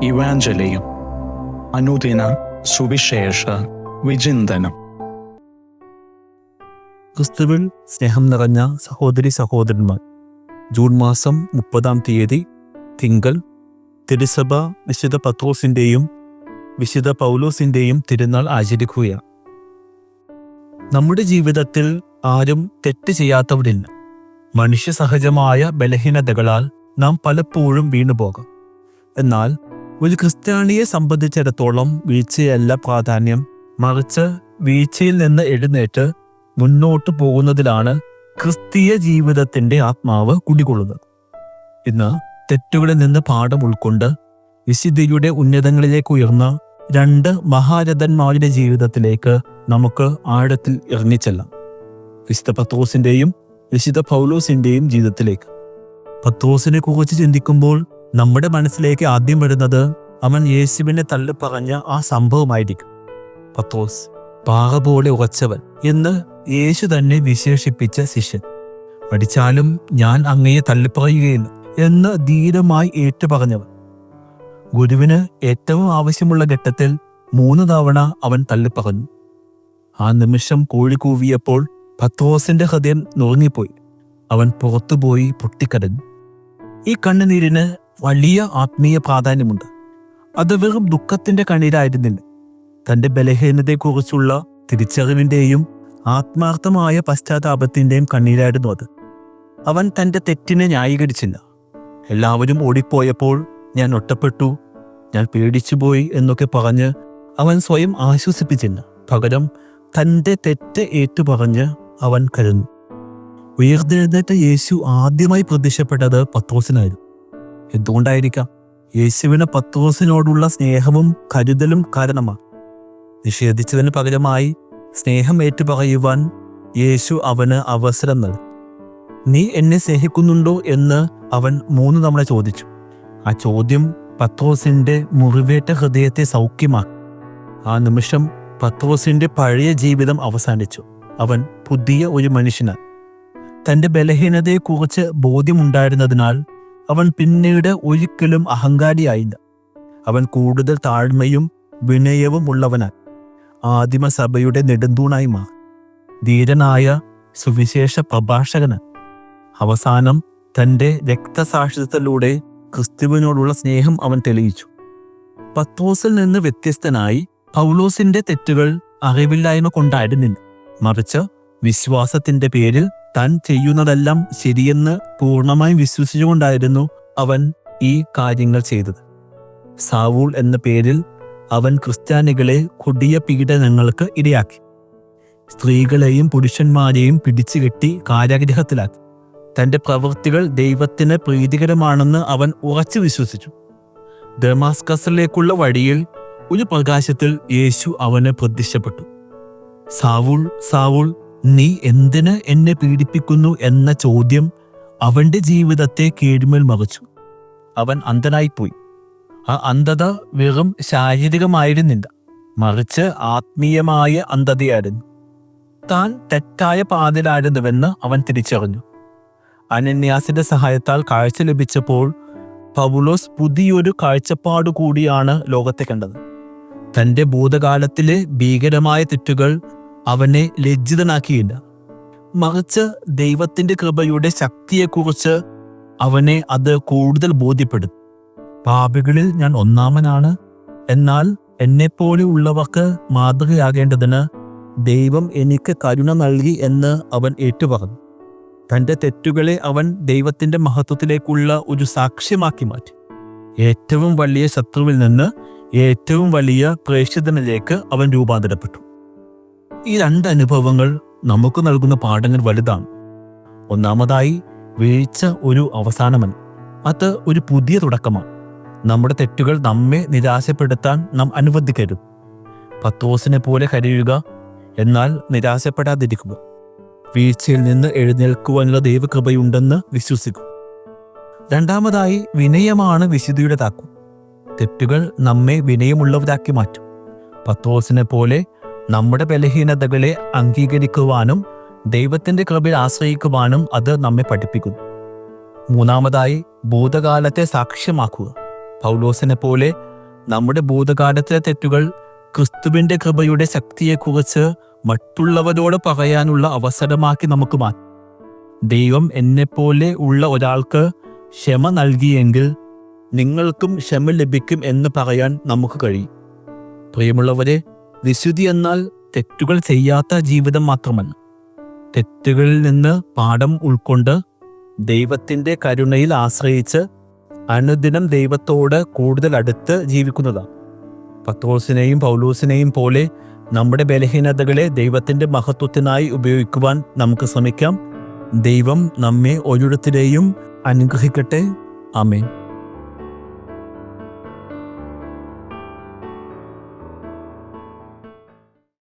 ഇവാഞ്ചലിയും അനുദിന സുവിശേഷ വിചിന്തനം. ക്രിസ്തുവിൽ സ്നേഹം നിറഞ്ഞ സഹോദരി സഹോദരന്മാർ, ജൂൺ മാസം 30 തിങ്കൾ തിരുസഭ വിശുദ്ധ പത്രോസിൻ്റെയും വിശുദ്ധ പൗലോസിൻ്റെയും തിരുനാൾ ആചരിക്കുകയാണ്. നമ്മുടെ ജീവിതത്തിൽ ആരും തെറ്റ് ചെയ്യാത്തവരില്ല. മനുഷ്യ സഹജമായ ബലഹീനതകളാൽ നാം പലപ്പോഴും വീണുപോകാം. എന്നാൽ ഒരു ക്രിസ്ത്യാനിയെ സംബന്ധിച്ചിടത്തോളം വീഴ്ചയല്ല പ്രാധാന്യം, മറിച്ച് വീഴ്ചയിൽ നിന്ന് എഴുന്നേറ്റ് മുന്നോട്ട് പോകുന്നതിലാണ് ക്രിസ്തീയ ജീവിതത്തിൻ്റെ ആത്മാവ് കുടികൊള്ളുന്നത്. ഇന്ന് തെറ്റുകളിൽ നിന്ന് പാഠം ഉൾക്കൊണ്ട് വിശുദ്ധിയുടെ ഉന്നതങ്ങളിലേക്ക് ഉയർന്ന 2 മഹാരഥന്മാരുടെ ജീവിതത്തിലേക്ക് നമുക്ക് ആഴത്തിൽ ഇറങ്ങിച്ചെല്ലാം. വിശുദ്ധ പത്രോസിൻ്റെയും വിശുദ്ധ പൗലോസിൻ്റെയും ജീവിതത്തിലേക്ക്. പത്രോസിനെ കുറിച്ച് ചിന്തിക്കുമ്പോൾ നമ്മുടെ മനസ്സിലേക്ക് ആദ്യം വരുന്നത് അവൻ യേശുവിനെ തള്ളിപ്പറഞ്ഞ ആ സംഭവമായിരിക്കും. പത്രോസ്, പാറ പോലെ ഉറച്ചവൻ എന്ന് യേശു തന്നെ വിശേഷിപ്പിച്ച ശിഷ്യൻ. പഠിച്ചാലും ഞാൻ അങ്ങയെ തള്ളിപ്പറയുകയില്ല എന്ന് ധീരമായി ഏറ്റുപറഞ്ഞവൻ. ഗുരുവിന് ഏറ്റവും ആവശ്യമുള്ള ഘട്ടത്തിൽ 3 തവണ അവൻ തള്ളിപ്പറഞ്ഞു. ആ നിമിഷം കോഴി കൂവിയപ്പോൾ പത്രോസിന്റെ ഹൃദയം നുറുങ്ങിപ്പോയി. അവൻ പുറത്തുപോയി പൊട്ടിക്കരഞ്ഞു. ഈ കണ്ണുനീരിന് വലിയ ആത്മീയ പ്രാധാന്യമുണ്ട്. അത് വെറും ദുഃഖത്തിന്റെ കണ്ണീരായിരുന്നില്ല. തൻ്റെ ബലഹീനതയെക്കുറിച്ചുള്ള തിരിച്ചറിവിൻ്റെയും ആത്മാർത്ഥമായ പശ്ചാത്താപത്തിൻ്റെയും കണ്ണീരായിരുന്നു അത്. അവൻ തൻ്റെ തെറ്റിനെ ന്യായീകരിച്ചില്ല. എല്ലാവരും ഓടിപ്പോയപ്പോൾ ഞാൻ ഒറ്റപ്പെട്ടു, ഞാൻ പേടിച്ചുപോയി എന്നൊക്കെ പറഞ്ഞ് അവൻ സ്വയം ആശ്വസിപ്പിച്ചില്ല. പകരം തൻ്റെ തെറ്റ് ഏറ്റുപറഞ്ഞ് അവൻ കരഞ്ഞു. ഉയർത്തെഴുന്നേറ്റ യേശു ആദ്യമായി പ്രത്യക്ഷപ്പെട്ടത് പത്രോസിനായിരുന്നു. എന്തുകൊണ്ടായിരിക്കാം? യേശുവിന് പത്രോസിനോടുള്ള സ്നേഹവും കരുതലും കാരണമാണ്. നിഷേധിച്ചതിന് പകരമായി സ്നേഹം ഏറ്റുപറയുവാൻ യേശു അവന് അവസരം നൽകി. നീ എന്നെ സ്നേഹിക്കുന്നുണ്ടോ എന്ന് അവൻ 3 തവണ ചോദിച്ചു. ആ ചോദ്യം പത്രോസിന്റെ മുറിവേറ്റ ഹൃദയത്തെ സൗഖ്യമാക്കി. ആ നിമിഷം പത്രോസിന്റെ പഴയ ജീവിതം അവസാനിച്ചു. അവൻ പുതിയ ഒരു മനുഷ്യനായി. തൻ്റെ ബലഹീനതയെക്കുറിച്ച് ബോധ്യമുണ്ടായിരുന്നതിനാൽ അവൻ പിന്നീട് ഒരിക്കലും അഹങ്കാരിയായില്ല. അവൻ കൂടുതൽ താഴ്മയും വിനയവും ഉള്ളവനായി ആദിമസഭയുടെ നെടുന്തൂണായി മാറി. ധീരനായ സുവിശേഷ പ്രഭാഷകനായി. അവസാനം തൻ്റെ രക്തസാക്ഷിത്വത്തിലൂടെ ക്രിസ്തുവിനോടുള്ള സ്നേഹം അവൻ തെളിയിച്ചു. പത്രോസിൽ നിന്ന് വ്യത്യസ്തനായി പൗലോസിന്റെ തെറ്റുകൾ അറിവില്ലായ്മ കൊണ്ടായിരുന്നില്ല, മറിച്ച് വിശ്വാസത്തിന്റെ പേരിൽ താൻ ചെയ്യുന്നതെല്ലാം ശരിയെന്ന് പൂർണ്ണമായി വിശ്വസിച്ചുകൊണ്ടായിരുന്നു അവൻ ഈ കാര്യങ്ങൾ ചെയ്തത്. സാവൂൾ എന്ന പേരിൽ അവൻ ക്രിസ്ത്യാനികളെ കൊടിയ പീഡനങ്ങൾക്ക് ഇരയാക്കി. സ്ത്രീകളെയും പുരുഷന്മാരെയും പിടിച്ചുകെട്ടി കാരാഗൃഹത്തിലാക്കി. തൻ്റെ പ്രവൃത്തികൾ ദൈവത്തിന് പ്രീതികരമാണെന്ന് അവൻ ഉറച്ചു വിശ്വസിച്ചു. ദമാസ്കസിലേക്കുള്ള വഴിയിൽ ഒരു പ്രകാശത്തിൽ യേശു അവന് പ്രത്യക്ഷപ്പെട്ടു. സാവൂൾ, സാവൂൾ, നീ എന്തിന് എന്നെ പീഡിപ്പിക്കുന്നു എന്ന ചോദ്യം അവൻ്റെ ജീവിതത്തെ കീഴ്മേൽ മറിച്ചു. അവൻ അന്ധനായിപ്പോയി. ആ അന്ധത വെറും ശാരീരികമായിരുന്നില്ല, മറിച്ച് ആത്മീയമായ അന്ധതയായിരുന്നു. താൻ തെറ്റായ പാതയിലായിരുന്നുവെന്ന് അവൻ തിരിച്ചറിഞ്ഞു. അനന്യാസിന്റെ സഹായത്താൽ കാഴ്ച ലഭിച്ചപ്പോൾ പൗലോസ് പുതിയൊരു കാഴ്ചപ്പാടു കൂടിയാണ് ലോകത്തെ കണ്ടത്. തൻ്റെ ഭൂതകാലത്തിലെ ഭീകരമായ തെറ്റുകൾ അവനെ ലജ്ജിതനാക്കിയില്ല, മറിച്ച് ദൈവത്തിൻ്റെ കൃപയുടെ ശക്തിയെക്കുറിച്ച് അവനെ അത് കൂടുതൽ ബോധ്യപ്പെടുത്തി. പാപികളിൽ ഞാൻ ഒന്നാമനാണ്, എന്നാൽ എന്നെപ്പോലെ ഉള്ളവർക്ക് മാതൃകയാകേണ്ടതിന് ദൈവം എനിക്ക് കരുണ നൽകി എന്ന് അവൻ ഏറ്റുപറഞ്ഞു. തൻ്റെ തെറ്റുകളെ അവൻ ദൈവത്തിൻ്റെ മഹത്വത്തിലേക്കുള്ള ഒരു സാക്ഷ്യമാക്കി മാറ്റി. ഏറ്റവും വലിയ ശത്രുവിൽ നിന്ന് ഏറ്റവും വലിയ പ്രേക്ഷിതനിലേക്ക് അവൻ രൂപാന്തരപ്പെട്ടു. ഈ 2 അനുഭവങ്ങൾ നമുക്ക് നൽകുന്ന പാഠങ്ങൾ വലുതാണ്. ഒന്നാമതായി, വീഴ്ച ഒരു അവസാനമല്ല, അത് ഒരു പുതിയ തുടക്കമാണ്. നമ്മുടെ തെറ്റുകൾ നമ്മെ നിരാശപ്പെടുത്താൻ നാം അനുവദിക്കരുത്. പത്രോസിനെ പോലെ കരയുക, എന്നാൽ നിരാശപ്പെടാതിരിക്കുക. വീഴ്ചയിൽ നിന്ന് എഴുന്നേൽക്കുവാനുള്ള ദൈവകൃപയുണ്ടെന്ന് വിശ്വസിക്കും. രണ്ടാമതായി, വിനയമാണ് വിശുദ്ധിയുടെ താക്കോൽ. തെറ്റുകൾ നമ്മെ വിനയമുള്ളവരാക്കി മാറ്റും. പത്രോസിനെ പോലെ നമ്മുടെ ബലഹീനതകളെ അംഗീകരിക്കുവാനും ദൈവത്തിൻ്റെ കൃപയിൽ ആശ്രയിക്കുവാനും അത് നമ്മെ പഠിപ്പിക്കുന്നു. മൂന്നാമതായി, ഭൂതകാലത്തെ സാക്ഷ്യമാക്കുക. പൗലോസിനെ പോലെ നമ്മുടെ ഭൂതകാലത്തിലെ തെറ്റുകൾ ക്രിസ്തുവിൻ്റെ കൃപയുടെ ശക്തിയെക്കുറിച്ച് മറ്റുള്ളവരോട് പറയാനുള്ള അവസരമാക്കി നമുക്ക് മാറ്റാം. ദൈവം എന്നെപ്പോലെ ഉള്ള ഒരാൾക്ക് ക്ഷമ നൽകിയെങ്കിൽ നിങ്ങൾക്കും ക്ഷമ ലഭിക്കും എന്ന് പറയാൻ നമുക്ക് കഴിയും. പ്രിയമുള്ളവരെ, വിശുദ്ധി എന്നാൽ തെറ്റുകൾ ചെയ്യാത്ത ജീവിതം മാത്രമല്ല, തെറ്റുകളിൽ നിന്ന് പാഠം ഉൾക്കൊണ്ട് ദൈവത്തിൻ്റെ കരുണയിൽ ആശ്രയിച്ച് അനുദിനം ദൈവത്തോട് കൂടുതൽ അടുത്ത് ജീവിക്കുന്നതാണ്. പത്രോസിനെയും പൗലോസിനെയും പോലെ നമ്മുടെ ബലഹീനതകളെ ദൈവത്തിൻ്റെ മഹത്വത്തിനായി ഉപയോഗിക്കുവാൻ നമുക്ക് ശ്രമിക്കാം. ദൈവം നമ്മെ ഓരോരുത്തരെയും അനുഗ്രഹിക്കട്ടെ. ആമേൻ.